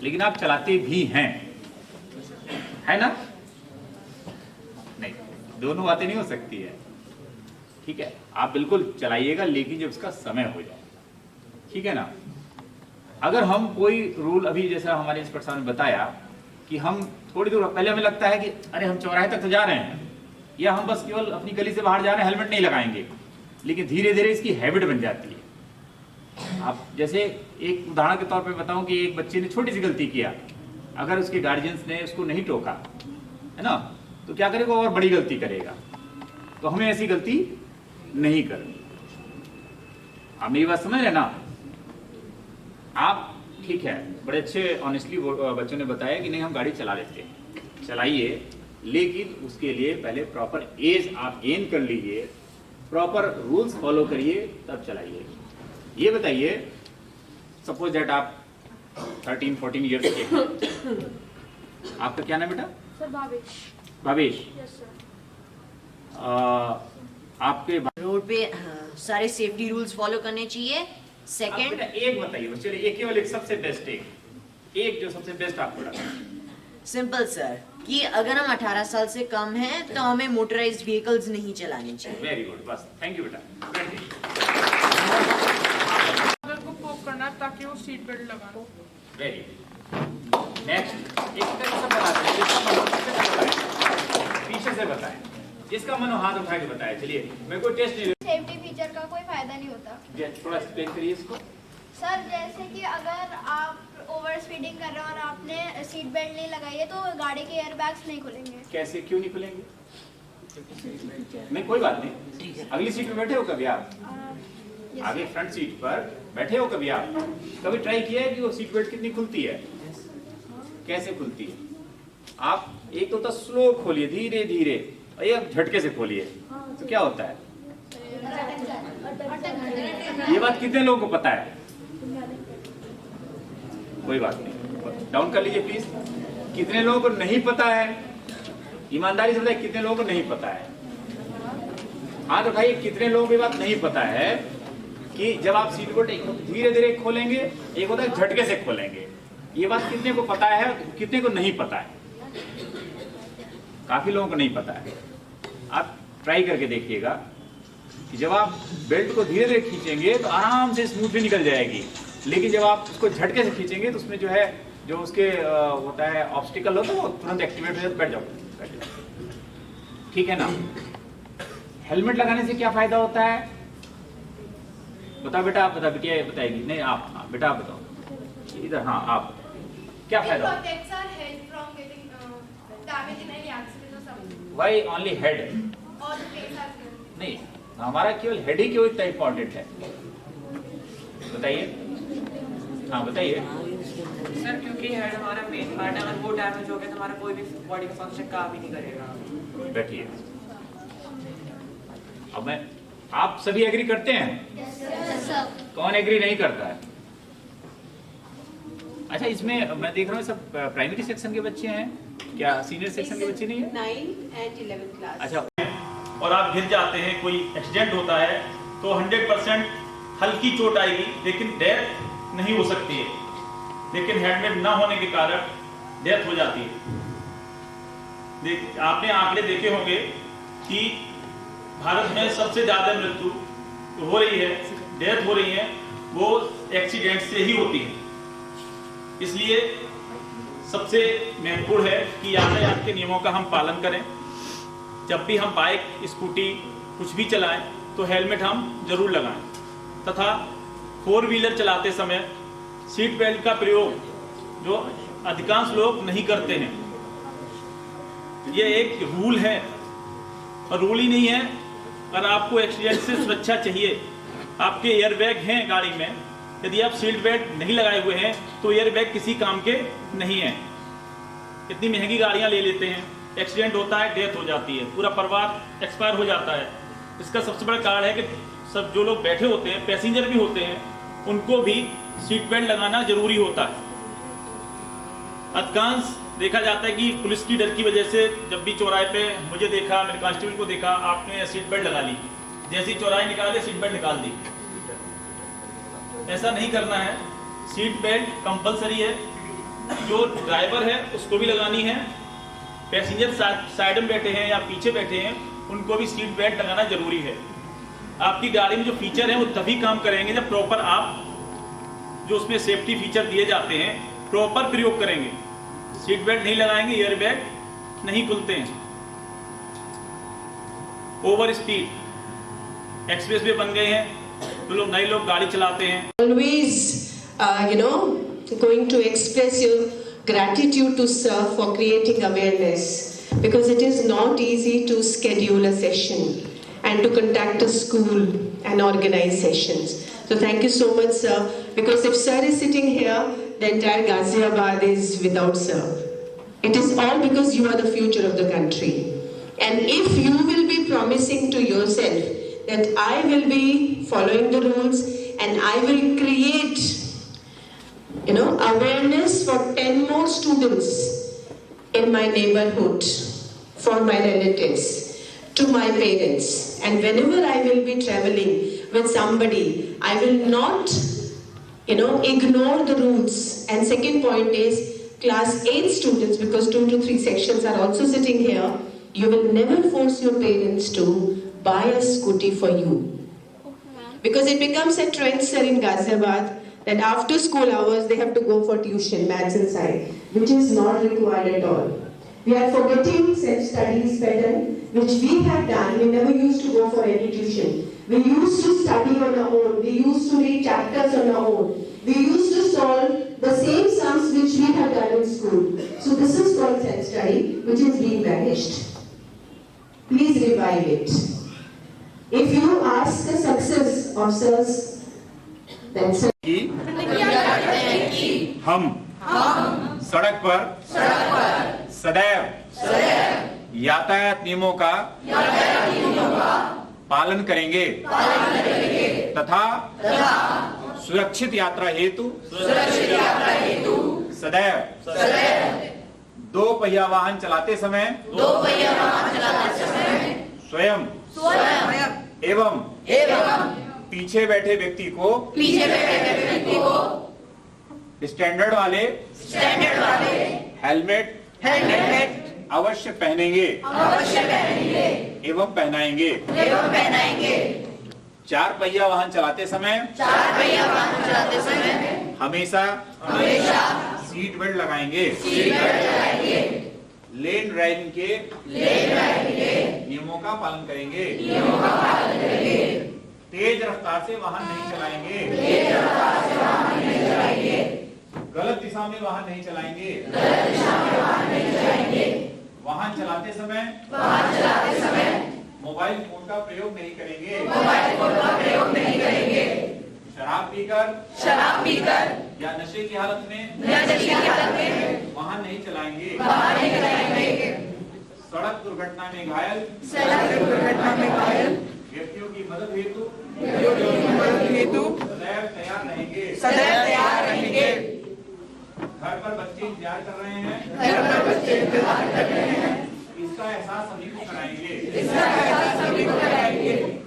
लेकिन आप चलाते भी हैं, है ना? नहीं, दोनों बातें नहीं हो सकती है। ठीक है, आप बिल्कुल चलाइएगा, लेकिन जब उसका समय हो जाए, ठीक है ना? अगर हम कोई रूल, अभी जैसा हमारे इंस्पेक्टर साहब ने बताया कि हम थोड़ी दूर, पहले हमें लगता है कि अरे हम चौराहे तक तो जा रहे हैं, या हम बस केवल अपनी गली से बाहर जा रहे हैं, हेलमेट नहीं लगाएंगे, लेकिन धीरे धीरे इसकी हैबिट बन जाती है। आप जैसे एक उदाहरण के तौर पे बताऊं कि एक बच्चे ने छोटी सी गलती किया, अगर उसके गार्जियंस ने उसको नहीं टोका, है ना, तो क्या करेगा, और बड़ी गलती करेगा। तो हमें ऐसी गलती नहीं करनी। आप मेरी बात समझ रहे ना? आप ठीक है, बड़े अच्छे ऑनेस्टली बच्चों ने बताया कि नहीं हम गाड़ी चला लेते हैं, चलाइए, लेकिन उसके लिए पहले प्रॉपर एज आप गेन कर लीजिए, प्रॉपर रूल्स फॉलो करिए, तब चलाइए। ये बताइए, सपोज दैट आप 13-14 ईयर्स के हैं, आपका क्या नाम बेटा? Sir Bhavesh. Bhavesh. Yes sir. आपके रोड पे सारे सेफ्टी रूल्स फॉलो करने चाहिए। सेकंड, एक बताइए, चलिए एक केवल एक सबसे बेस्ट, एक जो सबसे बेस्ट आपको लगा। सिंपल सर, कि अगर हम 18 साल से कम हैं तो हमें मोटराइज्ड व्हीकल्स नहीं चलाने चाहिए। वेरी गुड, बस थैंक यू बेटा। को पोक करना ताकि वो सीट बेल्ट लगा लो। वेरी नेक्स्ट, एक तरह से बताते हैं, पीछे से बताएं, जिसका मन हो हाथ उठा के बताए। चलिए, मैं कोई टेस्ट नहीं, सेफ्टी फीचर का कोई फायदा नहीं होता। थोड़ा एक्सप्लेन करिए इसको। सर जैसे कि अगर आप ओवर स्पीडिंग कर रहे हो और आपने सीट बेल्ट नहीं लगाई है तो गाड़ी के एयर बैग्स नहीं खुलेंगे। कैसे, क्यों नहीं खुलेंगे? नहीं कोई बात नहीं, अगली सीट पे बैठे हो कभी आप? आगे फ्रंट सीट पर बैठे हो कभी आप? कभी ट्राई किया है कि वो सीट बेल्ट कितनी खुलती है, कैसे खुलती है? आप एक तो स्लो खोलिए, धीरे धीरे, और ये झटके से खोलिए, तो क्या होता है? ये बात कितने लोगों को पता है? कोई बात नहीं, डाउन कर लीजिए प्लीज। कितने लोगों को नहीं पता है? ईमानदारी से बताइए, कितने लोगों को नहीं पता है? हाथ उठाइए, कितने लोगों को ये बात नहीं पता है कि जब आप सीट बेल्ट धीरे धीरे खोलेंगे, एक होता है झटके से खोलेंगे। ये बात कितने को पता है, कितने को नहीं पता है? काफी लोगों को नहीं पता है। आप ट्राई करके देखिएगा कि जब आप बेल्ट को धीरे धीरे खींचेंगे तो आराम से स्मूथली निकल जाएगी, लेकिन जब आप उसको झटके से खींचेंगे तो उसमें जो है, जो उसके होता है ऑब्स्टिकल होता है, वो तुरंत एक्टिवेट हो जाता है, बैठ जाओ। ठीक है ना? हेलमेट लगाने से क्या फायदा होता है? बताओ बेटा, आप बताओ, बिटिया बताएगी। नहीं आप, बेटा आप बताओ इधर। हाँ आप, क्या फायदा? Why only head? नहीं, हमारा केवल हेड ही क्यों इतना इम्पोर्टेंट है, बताइए। हाँ बताइए। सर क्योंकि हेड हमारा मेन पार्ट है, अगर वो डैमेज हो गया तो हमारा कोई भी बॉडी का फंक्शन काम ही नहीं करेगा। बैठिए। अब मैं, आप सभी एग्री करते हैं? Yes, sir. कौन एग्री नहीं करता है? अच्छा, इसमें मैं देख रहा हूँ सब प्राइमरी सेक्शन के बच्चे हैं क्या? सीनियर सेक्शन के बच्चे नहीं है? 9th and 11th class. अच्छा, और आप गिर जाते हैं, कोई एक्सीडेंट होता है, तो 100% हल्की चोट आएगी, लेकिन डेथ नहीं हो सकती है। लेकिन हेलमेट ना होने के कारण डेथ हो जाती है। आपने आंकड़े देखे होंगे कि भारत में सबसे ज्यादा मृत्यु हो रही है, डेथ हो रही है, वो एक्सीडेंट से ही होती है। इसलिए सबसे महत्वपूर्ण है कि यातायात के नियमों का हम पालन करें। जब भी हम बाइक, स्कूटी कुछ भी चलाएं तो हेलमेट हम जरूर लगाएं, तथा 4 व्हीलर चलाते समय सीट बेल्ट का प्रयोग जो अधिकांश लोग नहीं करते हैं। ये एक रूल है, और रूल ही नहीं है। अगर आपको एक्सीडेंट से सुरक्षा चाहिए, आपके एयरबैग हैं गाड़ी में, यदि आप सीट बेल्ट नहीं लगाए हुए हैं तो एयरबैग किसी काम के नहीं है। इतनी महंगी गाड़ियां ले लेते हैं, एक्सीडेंट होता है, डेथ हो जाती है, पूरा परिवार एक्सपायर हो जाता है। इसका सबसे बड़ा कारण है कि सब जो लोग बैठे होते हैं, पैसेंजर भी होते हैं, उनको भी सीट बेल्ट लगाना जरूरी होता है। अधिकांश देखा जाता है कि पुलिस की डर की वजह से जब भी चौराहे पे मुझे देखा, मेरे कांस्टेबल को देखा, आपने सीट बेल्ट लगा ली, जैसे ही चौराहे निकाले सीट बेल्ट निकाल दी। ऐसा नहीं करना है, सीट बेल्ट कंपलसरी है। जो ड्राइवर है उसको भी लगानी है, पैसेंजर साइड में बैठे हैं या पीछे बैठे हैं उनको भी सीट बेल्ट लगाना जरूरी है। आपकी गाड़ी में जो फीचर है वो तभी काम करेंगे जब प्रॉपर आप जो उसमें सेफ्टी फीचर दिए जाते हैं प्रॉपर प्रयोग करेंगे। सीट बेल्ट नहीं लगाएंगे, एयर बैग नहीं खुलते हैं। ओवर स्पीड एक्सप्रेस वे बन गए हैं तो लोग नए लोग गाड़ी चलाते हैं। Always, going to express your gratitude to sir for creating awareness, because it is not easy to schedule a session and to conduct a school and organize sessions. So thank you so much, sir, because if sir is sitting here, the entire Ghaziabad is without sir. It is all because you are the future of the country. And if you will be promising to yourself that I will be following the rules and I will create, awareness for 10 more students in my neighborhood, for my relatives, to my parents, and whenever I will be traveling with somebody, I will not, ignore the rules. And second point is class 8 students, because 2 to 3 sections are also sitting here, you will never force your parents to buy a scooty for you. Because it becomes a trend, sir, in Ghaziabad, that after school hours they have to go for tuition, maths and science, which is not required at all. We are forgetting self-study better, which we have done. We never used to go for any tuition. We used to study on our own. We used to read chapters on our own. We used to solve the same sums which we have done in school. So this is called self-study, which is being vanished. Please revive it. If you ask the success of sirs, then sir. हम सड़क पर सदैव यातायात नियमों का पालन करेंगे तथा सुरक्षित यात्रा हेतु सदैव दो पहिया वाहन चलाते समय स्वयं एवं पीछे बैठे व्यक्ति को स्टैंडर्ड वाले हेलमेट अवश्य पहनेंगे एवं पहनाएंगे। 4 पहिया वाहन चलाते समय हमेशा सीट बेल्ट लगाएंगे। लेन ड्राइविंग के नियमों का पालन करेंगे। तेज रफ्तार से वाहन नहीं चलाएंगे। गलत दिशा में वाहन नहीं चलाएंगे। वाहन चलाते समय मोबाइल फोन का प्रयोग नहीं करेंगे। शराब पीकर या नशे की हालत में वाहन नहीं चलाएंगे। सड़क दुर्घटना में घायल व्यक्तियों की मदद हेतु सदैव तैयार रहेंगे। घर पर बच्चे इंतजार कर रहे हैं, इसका एहसास सभी को कराएंगे।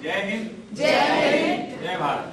जय हिंद, जय भारत।